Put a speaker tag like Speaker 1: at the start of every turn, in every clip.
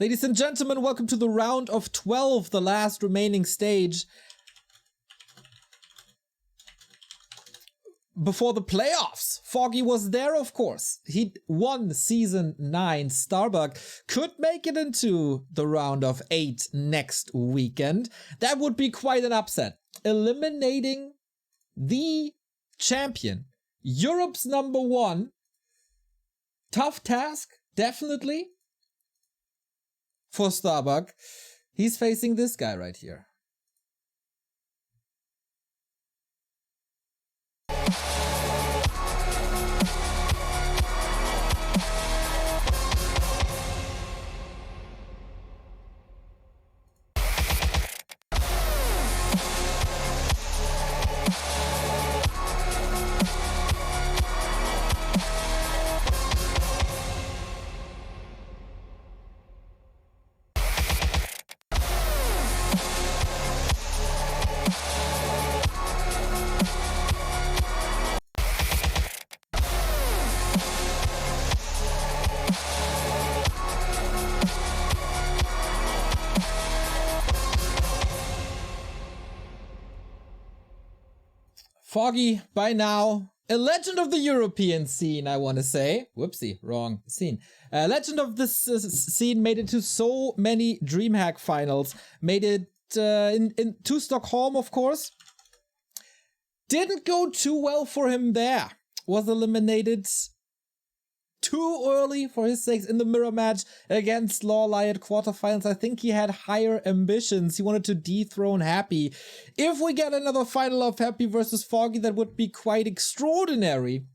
Speaker 1: Ladies and gentlemen, welcome to the round of 12, the last remaining stage before the playoffs. Foggy was there, of course. He won Season 9. Starbuck could make it into the round of 8 next weekend. That would be quite an upset. Eliminating the champion, Europe's #1. Tough task, definitely. For Starbuck, he's facing this guy right here. Foggy, by now, a legend of the European scene, I want to say. Whoopsie, wrong scene. Legend of this scene, made it to so many DreamHack finals. Made it to Stockholm, of course. Didn't go too well for him there. Was eliminated too early for his sakes in the mirror match against Lawley at quarterfinals. I think he had higher ambitions. He wanted to dethrone Happy. If we get another final of Happy versus Foggy, that would be quite extraordinary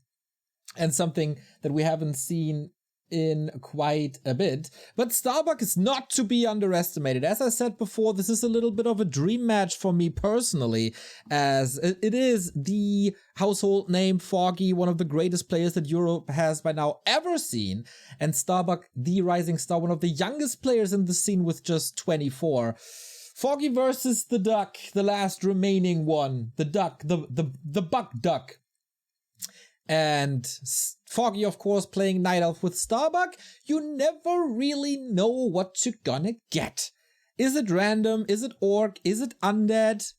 Speaker 1: and something that we haven't seen in quite a bit. But Starbuck is not to be underestimated. As I said before, this is a little bit of a dream match for me personally, as it is the household name Foggy, one of the greatest players that Europe has by now ever seen, and Starbuck, the rising star, one of the youngest players in the scene with just 24. Foggy versus the Duck, the last remaining one. The Duck, the Buck Duck. And Foggy, of course, playing Night Elf with Starbuck. You never really know what you're gonna get. Is it random? Is it orc? Is it undead?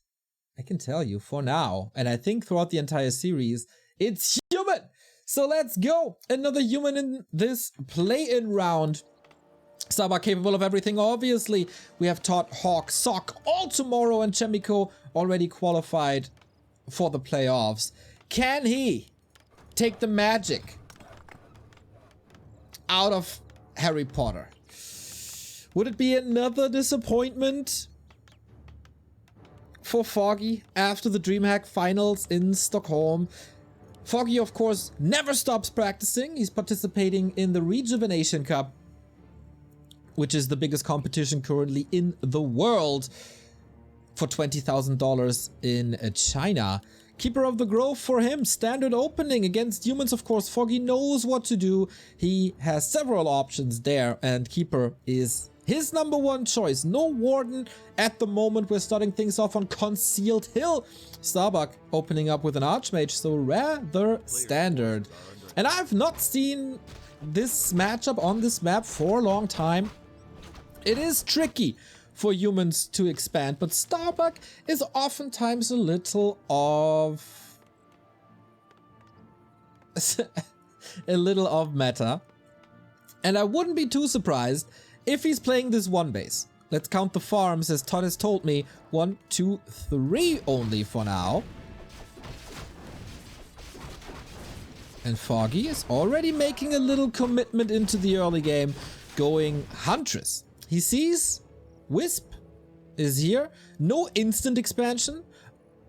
Speaker 1: I can tell you for now, and I think throughout the entire series, it's human. So let's go. Another human in this play-in round. Starbuck capable of everything, obviously. We have taught Hawk, Sock all tomorrow, and Chemico already qualified for the playoffs. Can he take the magic out of Harry Potter? Would it be another disappointment for Foggy after the DreamHack finals in Stockholm? Foggy, of course, never stops practicing. He's participating in the Rejuvenation Cup, which is the biggest competition currently in the world, for $20,000 in China. Keeper of the Grove for him, standard opening against humans, of course. Foggy knows what to do. He has several options there, and Keeper is his #1 choice. No Warden at the moment. We're starting things off on Concealed Hill. Starbuck opening up with an Archmage, so rather standard. And I've not seen this matchup on this map for a long time. It is tricky for humans to expand, but Starbuck is oftentimes a little of meta, and I wouldn't be too surprised if he's playing this one base. Let's count the farms, as Todd has told me. 1, 2, 3 only for now. And Foggy is already making a little commitment into the early game, going Huntress. He sees Wisp is here. No instant expansion.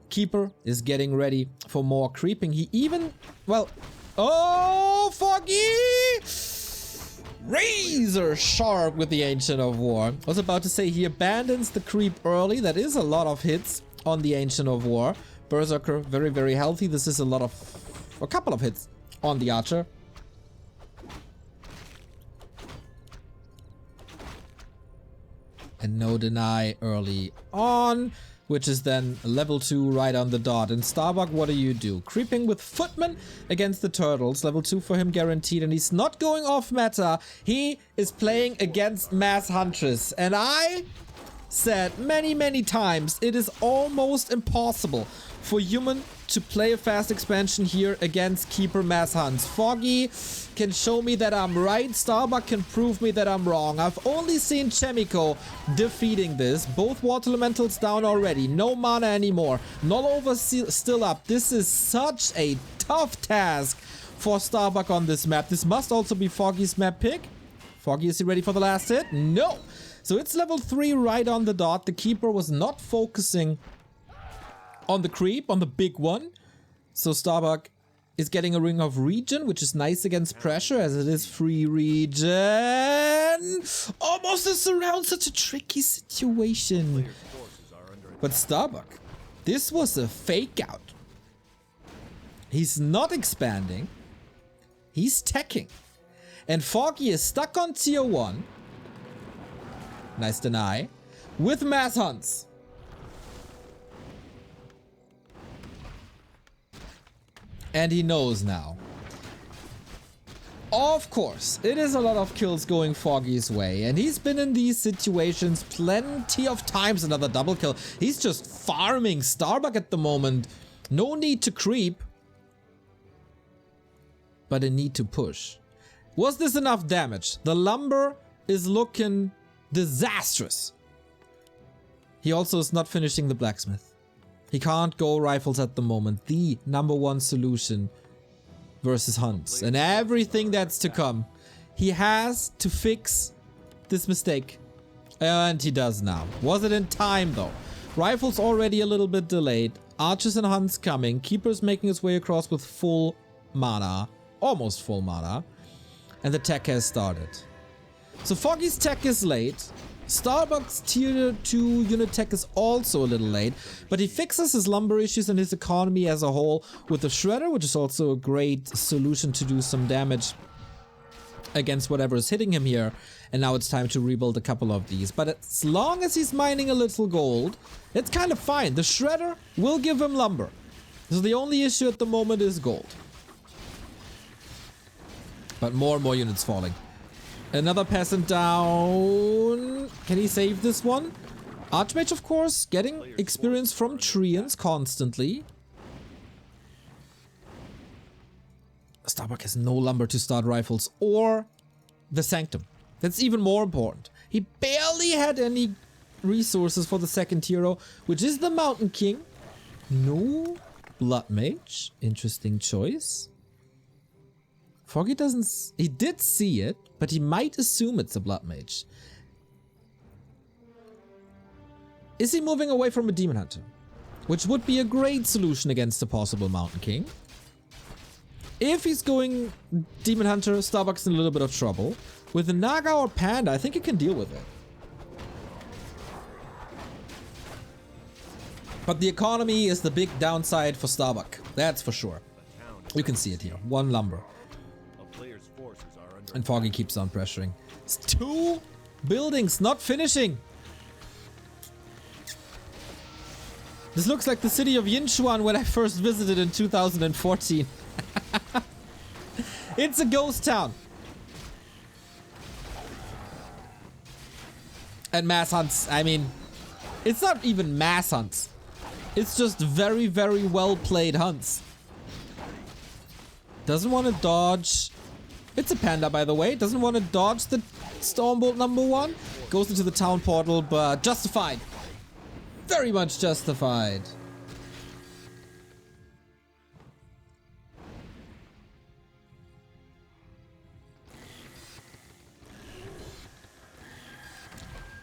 Speaker 1: Keeper is getting ready for more creeping. He even, well, oh, Foggy! Razor sharp with the Ancient of War. I was about to say he abandons the creep early. That is a lot of hits on the Ancient of War. Berserker, very, very healthy. This is a couple of hits on the Archer. And no deny early on, which is then level 2 right on the dot. And Starbuck, what do? Creeping with Footman against the Turtles. Level 2 for him guaranteed. And he's not going off meta. He is playing against Mass Huntress. And I said many times, it is almost impossible for human to play a fast expansion here against Keeper Mass Hunts. Foggy can show me that I'm right. Starbuck can prove me that I'm wrong. I've only seen Chemico defeating this. Both Water Elementals down already. No mana anymore. Null over still up. This is such a tough task for Starbuck on this map. This must also be Foggy's map pick. Foggy, is he ready for the last hit? No! So it's level 3 right on the dot. The Keeper was not focusing on the creep, on the big one. So Starbuck is getting a Ring of Regen, which is nice against pressure as it is free regen. Almost a surround, such a tricky situation. But Starbuck, this was a fake out. He's not expanding. He's teching. And Foggy is stuck on tier 1. Nice deny. With Mass Hunts. And he knows now. Of course, it is a lot of kills going Foggy's way. And he's been in these situations plenty of times. Another double kill. He's just farming Starbuck at the moment. No need to creep. But a need to push. Was this enough damage? The lumber is looking disastrous. He also is not finishing the blacksmith. He can't go rifles at the moment. The #1 solution versus Hunts. And everything that's to come. He has to fix this mistake. And he does now. Was it in time though? Rifles already a little bit delayed. Archers and Hunts coming. Keeper's making his way across with full mana. Almost full mana. And the tech has started. So Foggy's tech is late. Starbuck's tier 2 unit tech is also a little late, but he fixes his lumber issues and his economy as a whole with the shredder, which is also a great solution to do some damage against whatever is hitting him here. And now it's time to rebuild a couple of these. But as long as he's mining a little gold, it's kind of fine. The shredder will give him lumber. So the only issue at the moment is gold. But more and more units falling. Another peasant down. Can he save this one? Archmage, of course, getting experience from Treants constantly. Starbuck has no lumber to start rifles or the Sanctum. That's even more important. He barely had any resources for the second hero, which is the Mountain King. No Blood Mage. Interesting choice. Foggy doesn't... He did see it, but he might assume it's a Blood Mage. Is he moving away from a Demon Hunter? Which would be a great solution against a possible Mountain King. If he's going Demon Hunter, Starbuck's in a little bit of trouble. With the Naga or Panda, I think he can deal with it. But the economy is the big downside for Starbuck. That's for sure. You can see it here. 1 lumber. And Foggy keeps on pressuring. It's 2 buildings not finishing. This looks like the city of Yinchuan when I first visited in 2014. It's a ghost town. And mass hunts, I mean, it's not even mass hunts. It's just very, very well played hunts. Doesn't want to dodge. It's a panda, by the way. Doesn't want to dodge the Stormbolt #1. Goes into the town portal, but justified. Very much justified.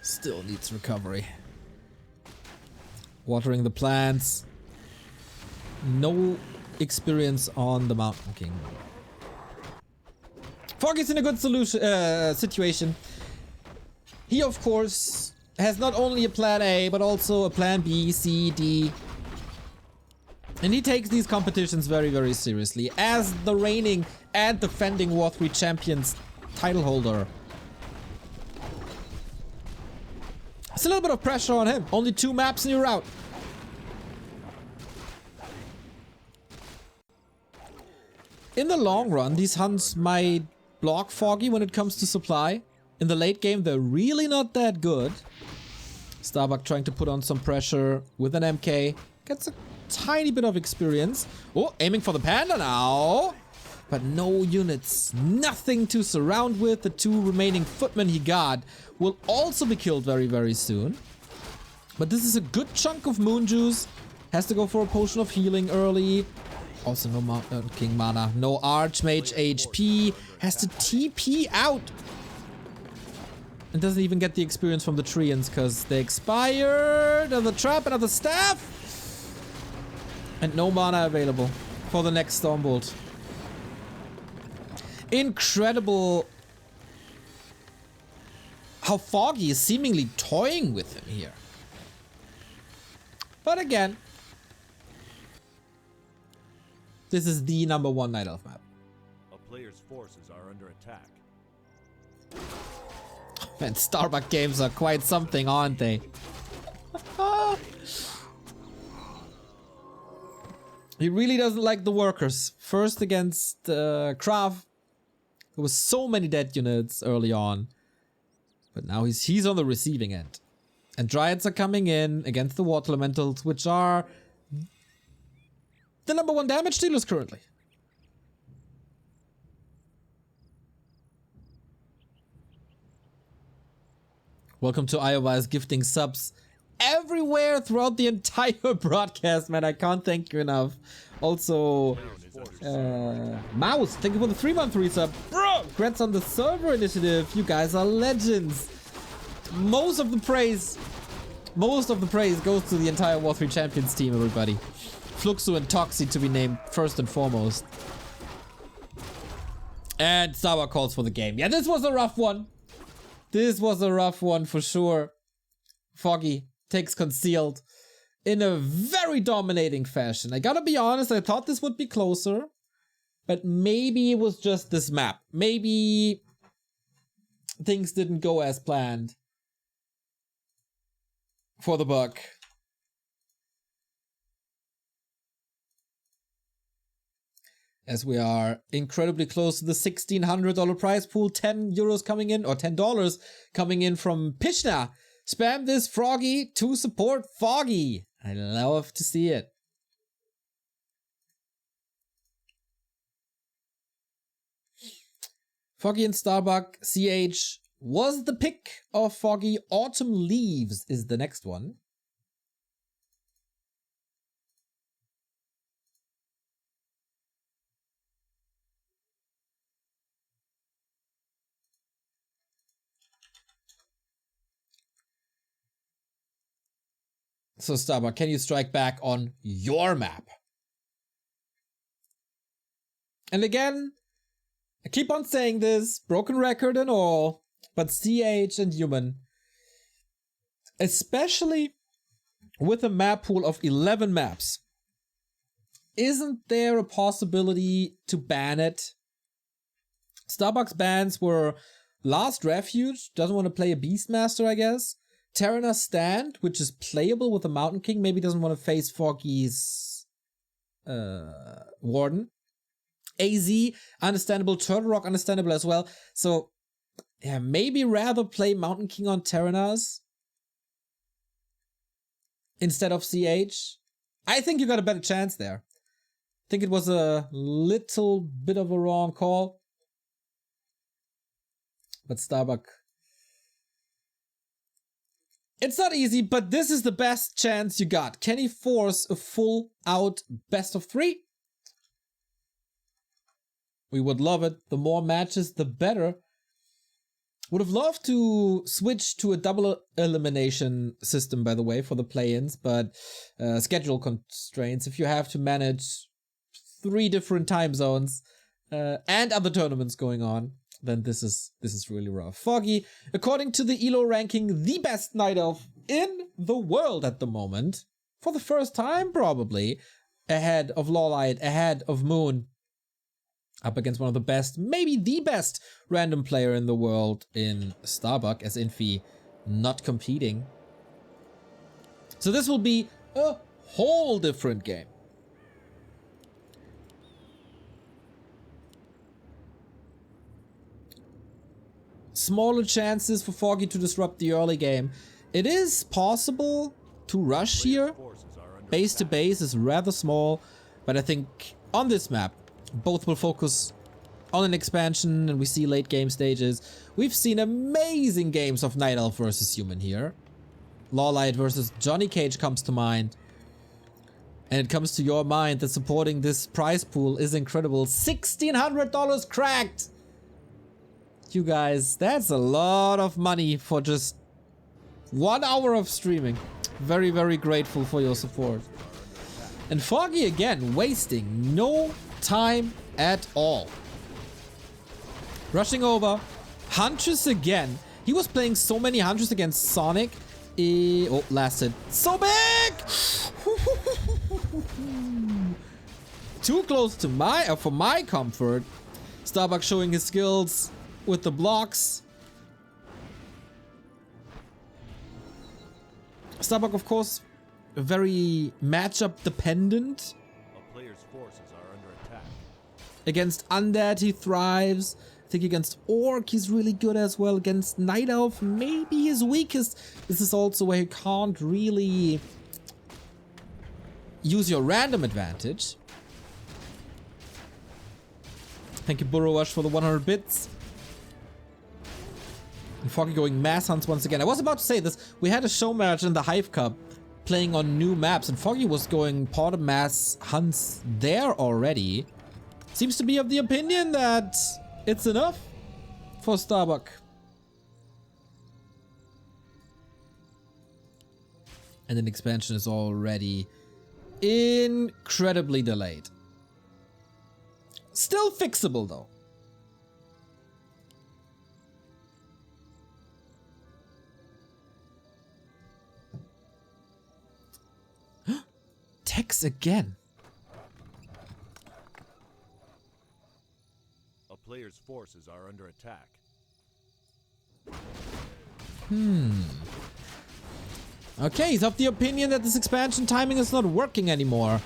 Speaker 1: Still needs recovery. Watering the plants. No experience on the Mountain King. Foggy's in a good situation. He, of course, has not only a plan A, but also a plan B, C, D. And he takes these competitions very, very seriously. As the reigning and defending W3Champions title holder. It's a little bit of pressure on him. Only 2 maps and you're out. In the long run, these hunts might block Foggy when it comes to supply. In the late game, they're really not that good. Starbuck trying to put on some pressure with an MK. Gets a tiny bit of experience. Oh, aiming for the panda now. But no units. Nothing to surround with. The 2 remaining footmen he got will also be killed very, very soon. But this is a good chunk of moon juice. Has to go for a potion of healing early. Also no King mana. No Archmage HP. Has to TP out. And doesn't even get the experience from the Treants because they expired. Another trap, another staff. And no mana available for the next Stormbolt. Incredible how Foggy is seemingly toying with him here. But again, this is the #1 Night Elf map.
Speaker 2: A player's forces are under attack.
Speaker 1: Man, Starbuck games are quite something, aren't they? He really doesn't like the workers. First against Krav. There was so many dead units early on. But now he's on the receiving end. And Dryads are coming in against the Water Elementals, which are the #1 damage dealers currently. Welcome to Iowa's gifting subs everywhere throughout the entire broadcast, man. I can't thank you enough. Also, Mouse, thank you for the 3-month resub. Bro, congrats on the server initiative. You guys are legends. Most of the praise goes to the entire W3Champions team, everybody. Fluxu and Toxie to be named first and foremost. And Starbuck calls for the game. Yeah, this was a rough one. This was a rough one for sure. Foggy takes concealed in a very dominating fashion. I gotta be honest, I thought this would be closer. But maybe it was just this map. Maybe things didn't go as planned for the Buck. As we are incredibly close to the $1,600 prize pool, 10 euros coming in, or $10 coming in from Pishna. Spam this Froggy to support Foggy. I love to see it. Foggy and Starbuck, CH was the pick of Foggy. Autumn Leaves is the next one. So Starbuck, can you strike back on your map? And again, I keep on saying this, broken record and all, but CH and Human, especially with a map pool of 11 maps, isn't there a possibility to ban it? Starbuck's bans were Last Refuge, doesn't want to play a Beastmaster, I guess. Terraner's Stand, which is playable with a Mountain King, maybe doesn't want to face Foggy's Warden. AZ, understandable. Turtle Rock, understandable as well. So, yeah, maybe rather play Mountain King on Terraners instead of CH. I think you got a better chance there. I think it was a little bit of a wrong call. But Starbuck, it's not easy, but this is the best chance you got. Can he force a full out best of 3? We would love it. The more matches, the better. Would have loved to switch to a double elimination system, by the way, for the play-ins, but schedule constraints. If you have to manage 3 different time zones and other tournaments going on, then this is really rough. Foggy, according to the ELO ranking, the best Night Elf in the world at the moment. For the first time, probably. Ahead of Lawlight, ahead of Moon. Up against one of the best, maybe the best random player in the world in Starbuck, as Infi not competing. So this will be a whole different game. Smaller chances for Foggy to disrupt the early game. It is possible to rush here. Base to base is rather small, but I think on this map, both will focus on an expansion and we see late game stages. We've seen amazing games of Night Elf versus Human here. Lawlight versus Johnny Cage comes to mind. And it comes to your mind that supporting this prize pool is incredible. $1,600 cracked! You guys, that's a lot of money for just 1 hour of streaming. Very, very grateful for your support. And Foggy again, wasting no time at all. Rushing over. Huntress again. He was playing so many Huntress against Sonic. Oh, lasted so big! Too close to for my comfort. Starbuck showing his skills with the blocks. Starbuck, of course, very matchup dependent.
Speaker 2: A player's forces are under attack.
Speaker 1: Against Undead, he thrives. I think against Orc, he's really good as well. Against Night Elf, maybe his weakest. This is also where you can't really use your random advantage. Thank you, Burrow Rush, for the 100 bits. And Foggy going mass hunts once again. I was about to say this. We had a show match in the Hive Cup playing on new maps, and Foggy was going part of mass hunts there already. Seems to be of the opinion that it's enough for Starbuck. And an expansion is already incredibly delayed. Still fixable though. Tex again.
Speaker 2: A player's forces are under attack.
Speaker 1: Okay, he's of the opinion that this expansion timing is not working anymore.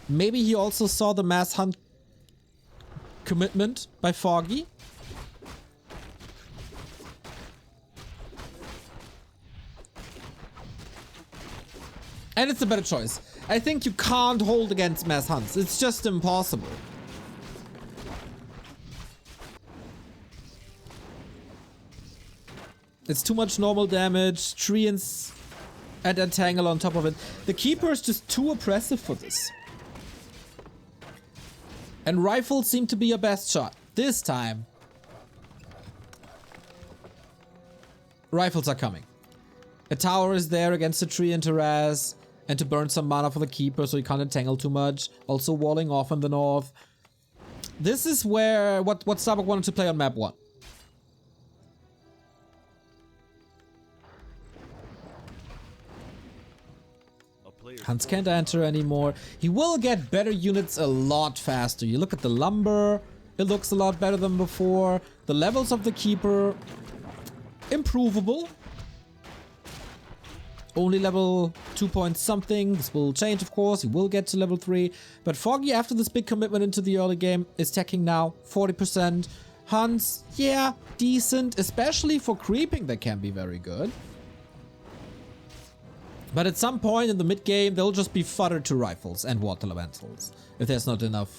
Speaker 1: Maybe he also saw the mass hunt commitment by Foggy. And it's a better choice. I think you can't hold against mass hunts. It's just impossible. It's too much normal damage, treants and entangle on top of it. The Keeper is just too oppressive for this. And rifles seem to be your best shot. This time, rifles are coming. A tower is there against a tree and Taraz, and to burn some mana for the Keeper so he can't entangle too much. Also walling off in the north. This is where what Starbuck wanted to play on map 1. Hunts can't enter anymore. He will get better units a lot faster. You look at the lumber, it looks a lot better than before. The levels of the Keeper, improvable. Only level 2 point something. This will change, of course. He will get to level 3. But Foggy, after this big commitment into the early game, is teching now 40%. Hunts, yeah, decent. Especially for creeping, they can be very good. But at some point in the mid game, they'll just be fodder to rifles and water elementals. If there's not enough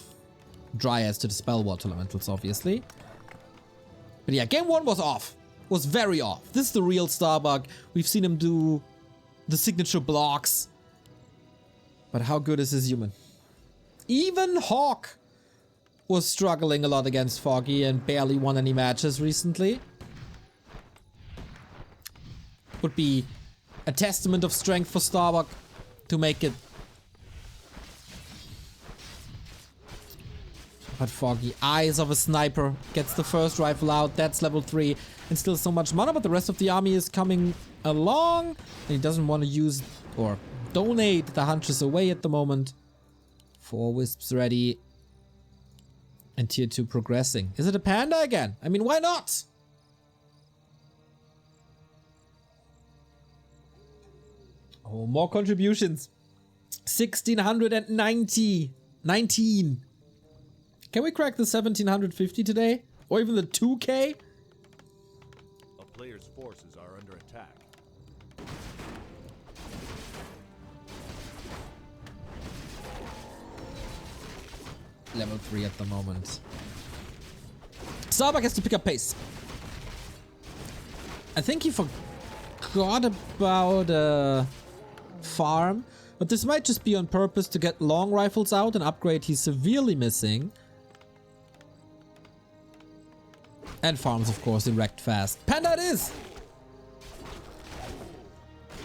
Speaker 1: dryads to dispel water elementals, obviously. But yeah, game 1 was off. Was very off. This is the real Starbuck. We've seen him do the signature blocks. But how good is his human? Even Hawk was struggling a lot against Foggy and barely won any matches recently. Would be a testament of strength for Starbuck to make it. But Foggy, eyes of a sniper, gets the first rifle out. That's level 3 and still so much mana, but the rest of the army is coming along. And he doesn't want to use or donate the Huntress away at the moment. 4 Wisps ready. And tier 2 progressing. Is it a panda again? I mean, why not? Oh, more contributions. 1919. Can we crack the 1750 today? Or even the 2K?
Speaker 2: A player's forces are under attack.
Speaker 1: Level 3 at the moment. Starbuck has to pick up pace. I think he forgot about farm, but this might just be on purpose to get long rifles out, an upgrade he's severely missing. And farms, of course, erect fast. Panda it is!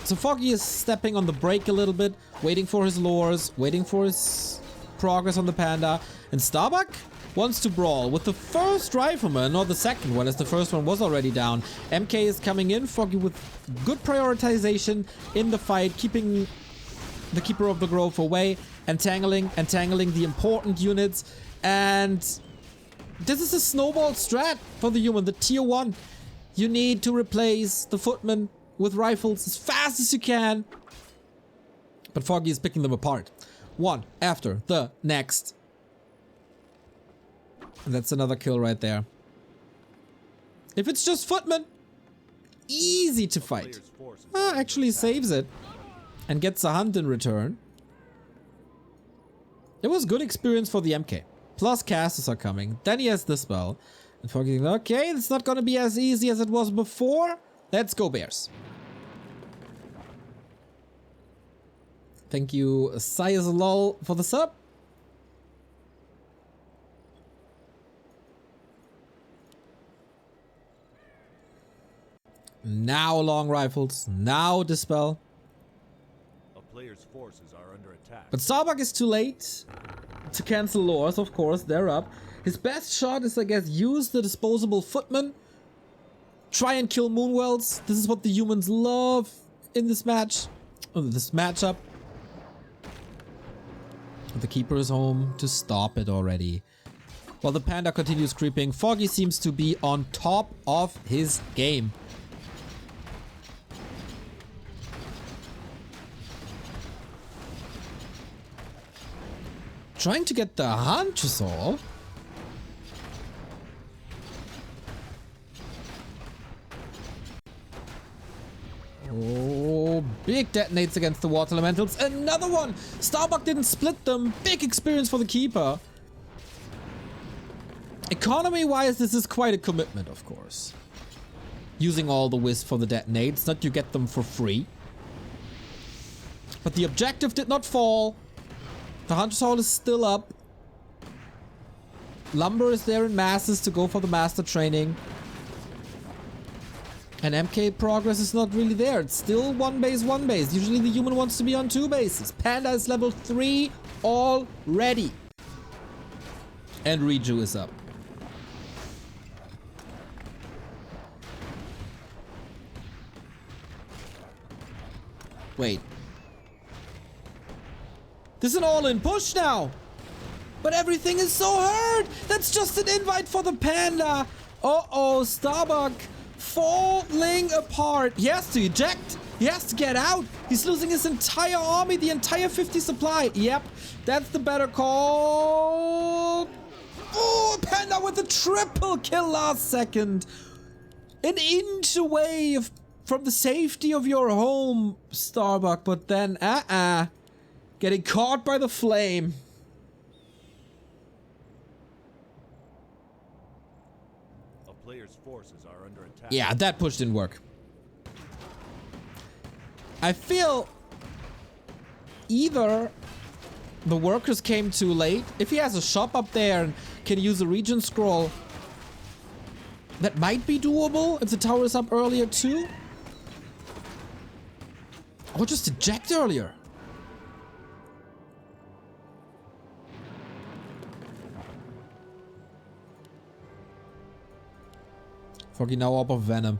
Speaker 1: So Foggy is stepping on the brake a little bit, waiting for his lures, waiting for his progress on the Panda. And Starbuck wants to brawl with the first rifleman, or the second one, as the first one was already down. MK is coming in, Foggy with good prioritization in the fight, keeping the Keeper of the Grove away, entangling the important units. And this is a snowball strat for the human, the tier 1. You need to replace the footmen with rifles as fast as you can. But Foggy is picking them apart, one after the next. And that's another kill right there. If it's just footmen, easy to fight. Actually saves it and gets a hunt in return. It was good experience for the MK. Plus casters are coming. Then he has the spell. And Foggy, okay, it's not gonna be as easy as it was before. Let's go Bears. Thank you, Sayazlol, for the sub. Now long rifles. Now dispel.
Speaker 2: A player's forces are under attack.
Speaker 1: But Starbuck is too late to cancel lures, of course. They're up. His best shot is, I guess, use the disposable footman. Try and kill Moonwells. This is what the humans love in this match. This matchup. The Keeper is home to stop it already. While the Panda continues creeping, Foggy seems to be on top of his game. Trying to get the Huntressol. Oh, big detonates against the water elementals. Another one! Starbuck didn't split them. Big experience for the Keeper. Economy-wise, this is quite a commitment, of course. Using all the wisp for the detonates, not you get them for free. But the objective did not fall. The Huntressol is still up. Lumber is there in masses to go for the master training. And MK progress is not really there. It's still one base. Usually the human wants to be on 2 bases. Panda is level 3 already. And Reju is up. Wait. This is an all-in push now. But everything is so hurt. That's just an invite for the Panda. Uh-oh, Starbuck falling apart. He has to eject. He has to get out. He's losing his entire army, the entire 50 supply. Yep, that's the better call. Oh, Panda with a triple kill last second. An inch away from the safety of your home, Starbuck. But then, getting caught by the flame.
Speaker 2: A player's forces are under attack.
Speaker 1: Yeah, that push didn't work. I feel either the workers came too late. If he has a shop up there and can use a region scroll, that might be doable if the tower is up earlier too. Or just eject earlier. Foggy now up of Venom.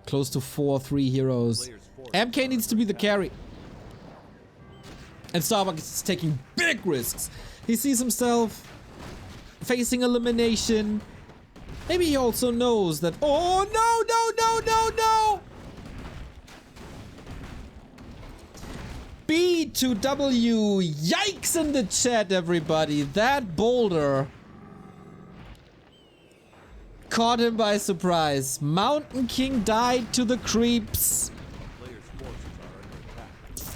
Speaker 1: Close to 4-3 heroes. MK needs to be the carry. And Starbuck is taking big risks. He sees himself facing elimination. Maybe he also knows that... Oh, no! B to W. Yikes in the chat, everybody. That boulder caught him by surprise. Mountain King died to the creeps.
Speaker 2: Players' forces are under attack.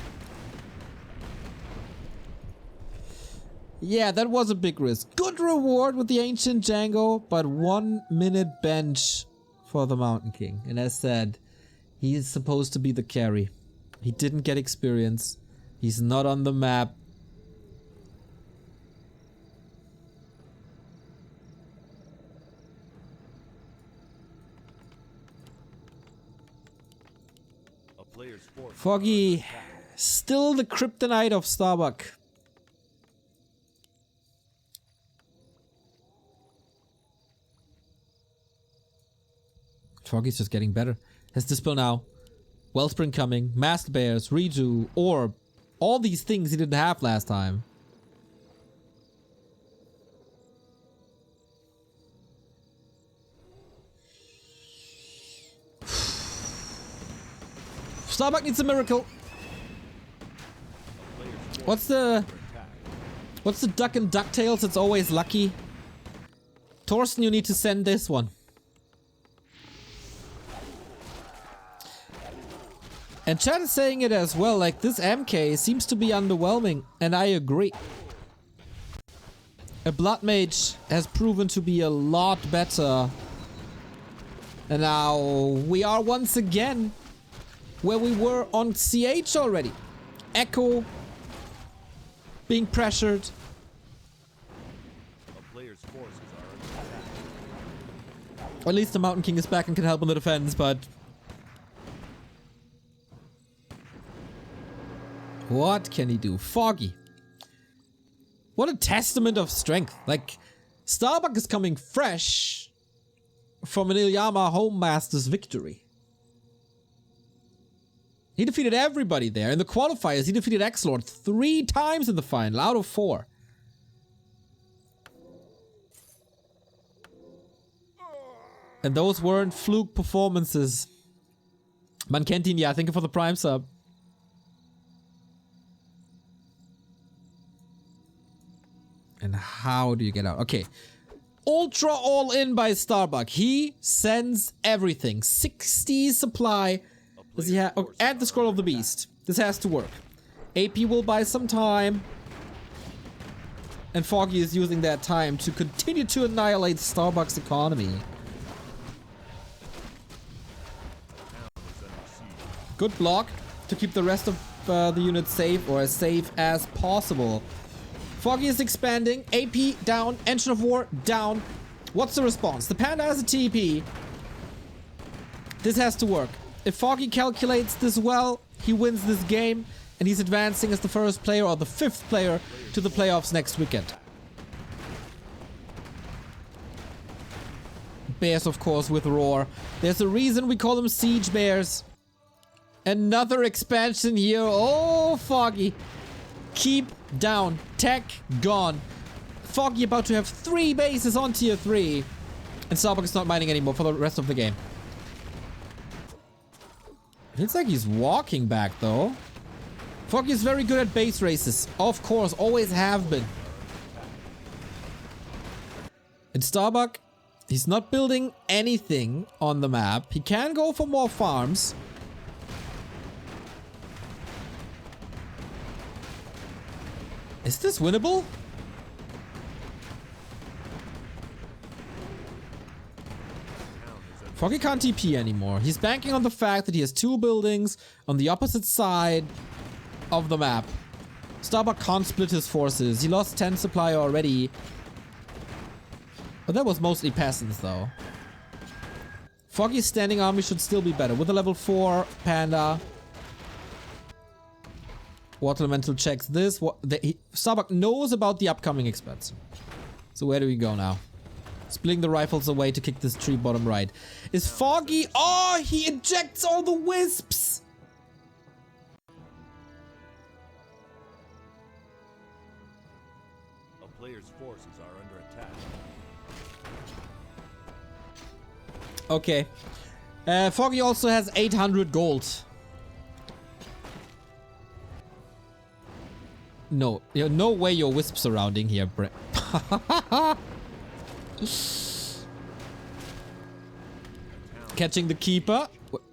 Speaker 1: Yeah, that was a big risk. Good reward with the Ancient Django, but 1 minute bench for the Mountain King. And as said, he is supposed to be the carry. He didn't get experience. He's not on the map.
Speaker 2: A player's forces
Speaker 1: Foggy, still the kryptonite of Starbuck. Foggy's just getting better. Has Dispel now. Wellspring coming, Masked Bears, Redo, Orb. All these things he didn't have last time. Starbuck needs a miracle. What's the duck and DuckTales? It's always lucky. Thorsten, you need to send this one. And chat is saying it as well, like this MK seems to be underwhelming, and I agree. A Blood Mage has proven to be a lot better. And now we are once again where we were on CH already. Echo being pressured.
Speaker 2: A player's forces are under attack.
Speaker 1: Or at least the Mountain King is back and can help in the defense, but what can he do? Foggy. What a testament of strength. Like, Starbuck is coming fresh from an Ilyama Home Masters victory. He defeated everybody there. In the qualifiers, he defeated X-Lord 3 times in the final, out of 4. And those weren't fluke performances. Mankentin, yeah, thank you for the Prime sub. And how do you get out? Okay. Ultra all in by Starbuck. He sends everything. 60 supply. Does he have? Oh, add the Scroll of the Beast. This has to work. AP will buy some time. And Foggy is using that time to continue to annihilate Starbuck's economy. Good block to keep the rest of the units safe, or as safe as possible. Foggy is expanding. AP down. Engine of War down. What's the response? The Panda has a TP. This has to work. If Foggy calculates this well, he wins this game, and he's advancing as the first player or the 5th player to the playoffs next weekend. Bears, of course, with Roar. There's a reason we call them Siege Bears. Another expansion here. Oh, Foggy. Keep down. Tech gone. Foggy about to have 3 bases on tier 3. And Starbuck is not mining anymore for the rest of the game. Feels like he's walking back though. Foggy is very good at base races. Of course, always have been. And Starbuck, he's not building anything on the map. He can go for more farms. Is this winnable? Foggy can't TP anymore. He's banking on the fact that he has 2 buildings on the opposite side of the map. Starbuck can't split his forces. He lost 10 supply already. But that was mostly peasants though. Foggy's standing army should still be better. With a level 4 Panda. Water Elemental checks this. Starbuck knows about the upcoming expansion. So where do we go now? Splitting the rifles away to kick this tree bottom right. Is Foggy... Oh, he ejects all the wisps!
Speaker 2: A player's forces are under attack.
Speaker 1: Okay. Foggy also has 800 gold. No, no way your wisp surrounding here, Brett. Catching the keeper.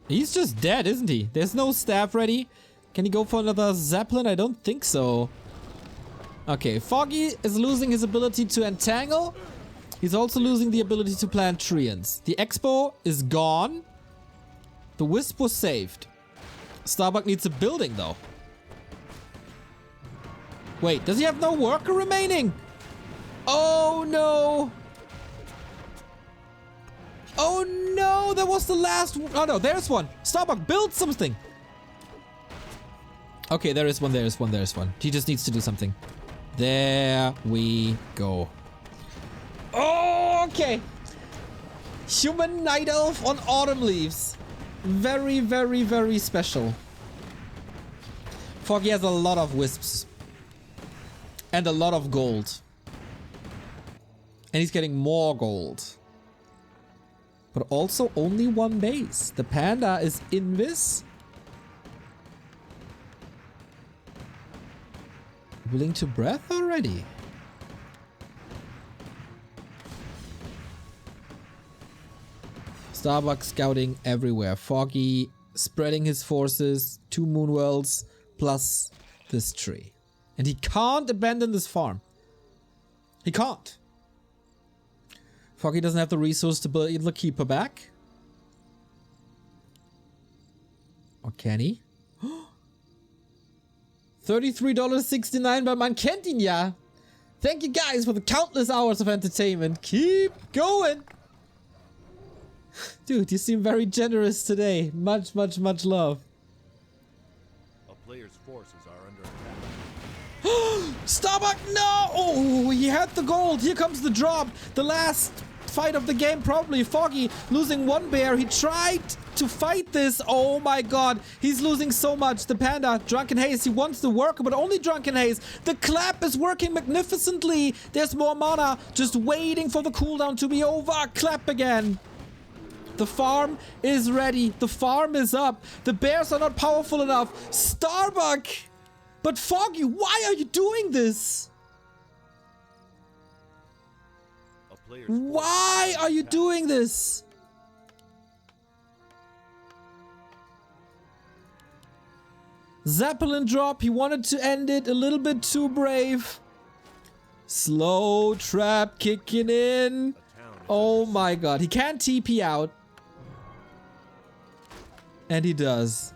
Speaker 1: He's just dead, isn't he? There's no staff ready. Can he go for another Zeppelin? I don't think so. Okay, Foggy is losing his ability to entangle. He's also losing the ability to plant treants. The Expo is gone. The Wisp was saved. Starbuck needs a building, though. Wait, does he have no worker remaining? Oh, no. Oh, no. That was the last one. Oh, no. There's one. Starbuck, build something. Okay, there is one. There is one. There is one. He just needs to do something. There we go. Oh, okay. Human Night Elf on Autumn Leaves. Very, very, very special. Foggy has a lot of wisps. And a lot of gold. And he's getting more gold. But also only one base. The panda is invis. Willing to breath already. Starbuck scouting everywhere. Foggy spreading his forces. 2 moonworlds plus this tree. And he can't abandon this farm. He can't. Foggy doesn't have the resource to build the keeper back. Or can he? $33.69, but man kennt ihn ja. Thank you guys for the countless hours of entertainment. Keep going. Dude, you seem very generous today. Much, much, much love.
Speaker 2: A player's forces are under attack.
Speaker 1: Starbuck, no! Oh, he had the gold. Here comes the drop. The last fight of the game, probably. Foggy losing one bear. He tried to fight this. Oh my god. He's losing so much. The panda, Drunken Haze, he wants the worker, but only Drunken Haze. The clap is working magnificently. There's more mana. Just waiting for the cooldown to be over. Clap again. The farm is ready. The farm is up. The bears are not powerful enough. Starbuck! But Foggy, why are you doing this? Why are you doing this? Zeppelin drop. He wanted to end it a little bit too brave. Slow trap kicking in. Oh my god. He can't TP out. And he does.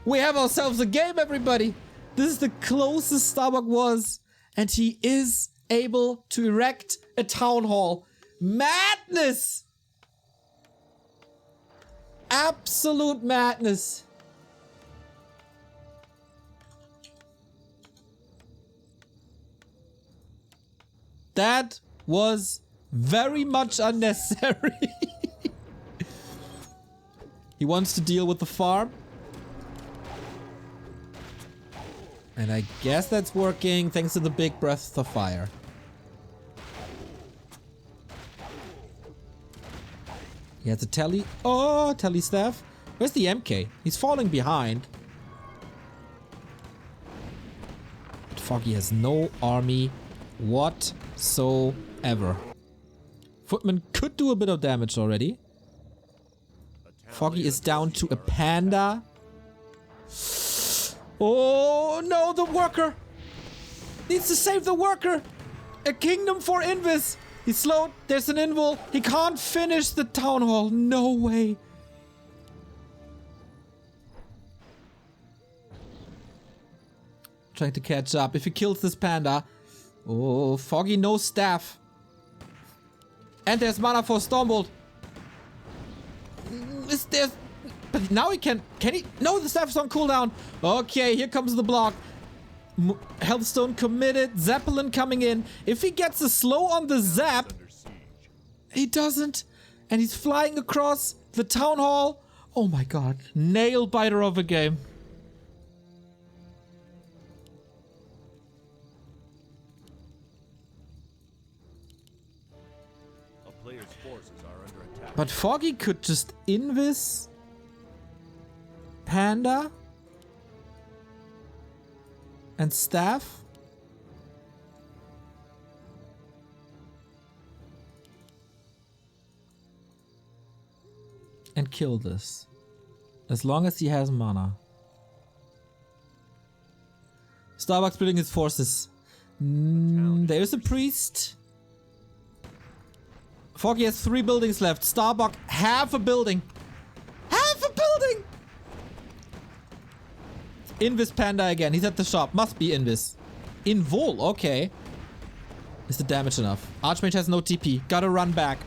Speaker 1: We have ourselves a game, everybody. This is the closest Starbuck was. And he is able to erect a town hall. Madness! Absolute madness. That was very much unnecessary. He wants to deal with the farm. And I guess that's working thanks to the big breath of fire. He has a tele. Oh, tele staff. Where's the MK? He's falling behind. But Foggy has no army whatsoever. Footman could do a bit of damage already. Foggy is down to a panda. Oh no, the worker! Needs to save the worker! A kingdom for Invis! He's slowed, there's an invul. He can't finish the town hall. No way. Trying to catch up. If he kills this panda. Oh, Foggy, no staff. And there's mana for Stormbolt. Is there... But now he can he? No, the staff is on cooldown. Okay, here comes the block. Healthstone committed. Zeppelin coming in. If he gets a slow on the zap, he doesn't. And he's flying across the town hall. Oh my god. Nail biter of a game.
Speaker 2: A player's forces are under attack.
Speaker 1: But Foggy could just invis panda. and staff. And kill this. As long as he has mana. Starbuck's building his forces. There's a priest. Foggy has 3 buildings left. Starbuck, half a building. Half a building! Invis Panda again. He's at the shop. Must be Invis. Invol, okay. Is the damage enough? Archmage has no TP. Gotta run back.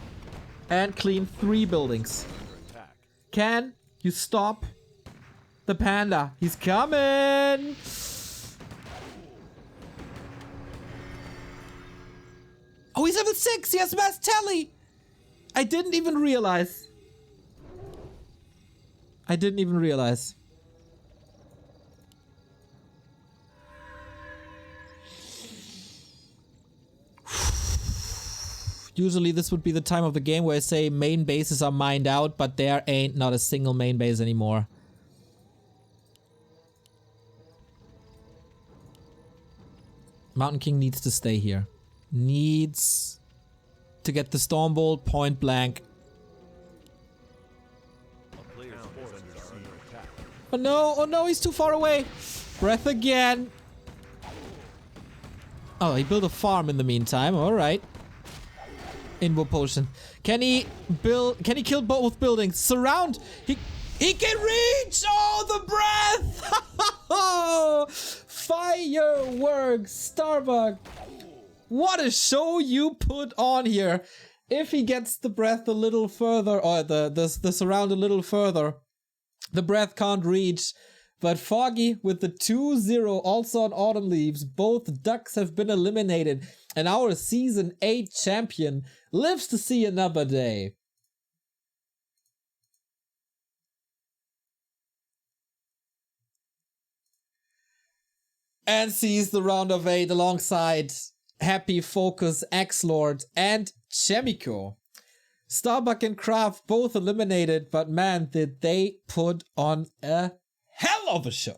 Speaker 1: And clean 3 buildings. Can you stop the panda? He's coming! Oh, he's level 6! He has mass tally! I didn't even realize. Usually this would be the time of the game where I say main bases are mined out, but there ain't not a single main base anymore. Mountain King needs to stay here. Needs to get the Stormbolt point blank. Oh no, he's too far away. Breath again. Oh, he built a farm in the meantime, alright. Invo potion. Can he kill both buildings? Surround! He can reach! Oh, the breath! Fireworks! Starbuck! What a show you put on here! If he gets the breath a little further, or the surround a little further, the breath can't reach. But Foggy with the 2-0 also on Autumn Leaves. Both ducks have been eliminated. And our Season 8 champion lives to see another day. And sees the round of 8 alongside Happy, Focus, X-Lord, and Chemico. Starbuck and Kraft both eliminated, but man, did they put on a hell of a show.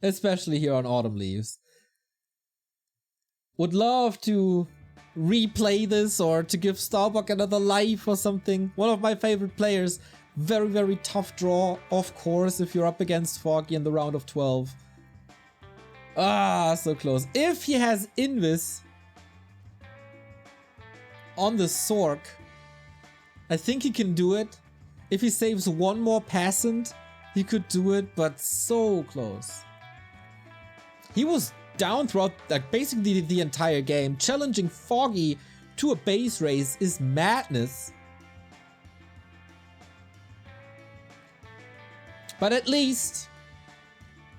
Speaker 1: Especially here on Autumn Leaves. Would love to replay this or to give Starbuck another life or something. One of my favorite players. Very, very tough draw, of course, if you're up against Foggy in the round of 12. Ah, so close. If he has Invis on the Sork, I think he can do it. If he saves one more passant, he could do it, but so close. He was down throughout basically the entire game. Challenging Foggy to a base race is madness. But at least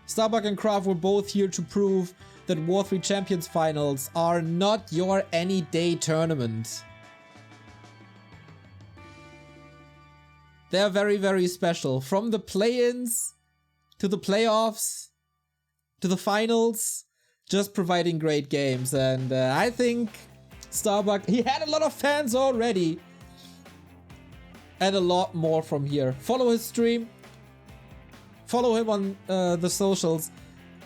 Speaker 1: Starbuck and Kraft were both here to prove that War3Champions finals are not your any day tournament. They're very, very special. From the play-ins to the playoffs to the finals, just providing great games. And I think Starbuck, he had a lot of fans already. And a lot more from here. Follow his stream. Follow him on the socials.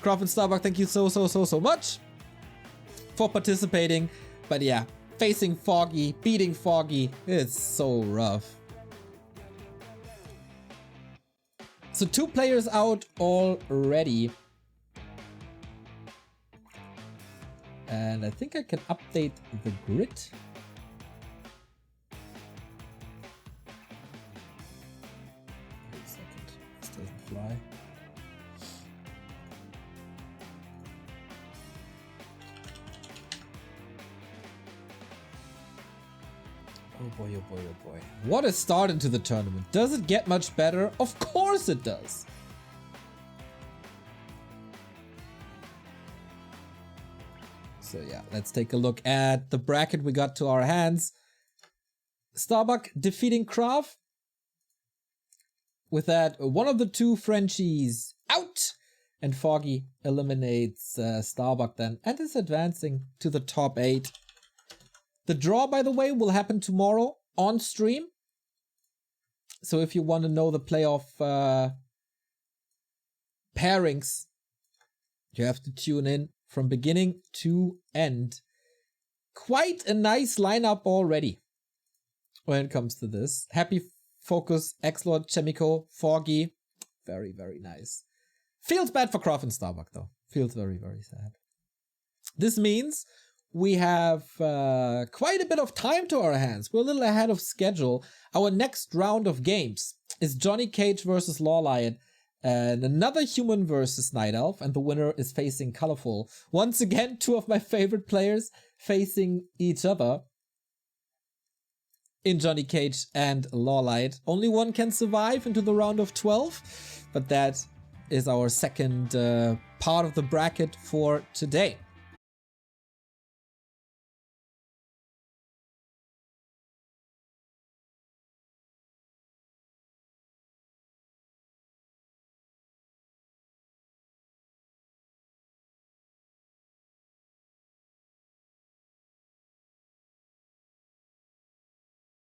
Speaker 1: Kraft and Starbuck, thank you so much for participating. But yeah, facing Foggy, beating Foggy, it's so rough. So 2 players out already. And I think I can update the grid. Wait a second, this doesn't fly. Oh boy, oh boy, oh boy. What a start into the tournament. Does it get much better? Of course it does. So yeah, let's take a look at the bracket we got to our hands. Starbuck defeating Kraft. With that, one of the 2 Frenchies out. And Foggy eliminates Starbuck then and is advancing to the top 8. The draw, by the way, will happen tomorrow on stream. So if you want to know the playoff pairings, You have to tune in from beginning to end. Quite a nice lineup already when it comes to this. Happy, Focus, X-Lord, Chemico, Foggy. Very, very nice. Feels bad for Croft and Starbuck though. Feels very, very sad. This means we have quite a bit of time to our hands. We're a little ahead of schedule. Our next round of games is Johnny Cage versus Lawlion, and another human versus Night Elf, and the winner is facing Colorful. Once again, two of my favorite players facing each other in Johnny Cage and Lawlion. Only one can survive into the round of 12, but that is our second part of the bracket for today.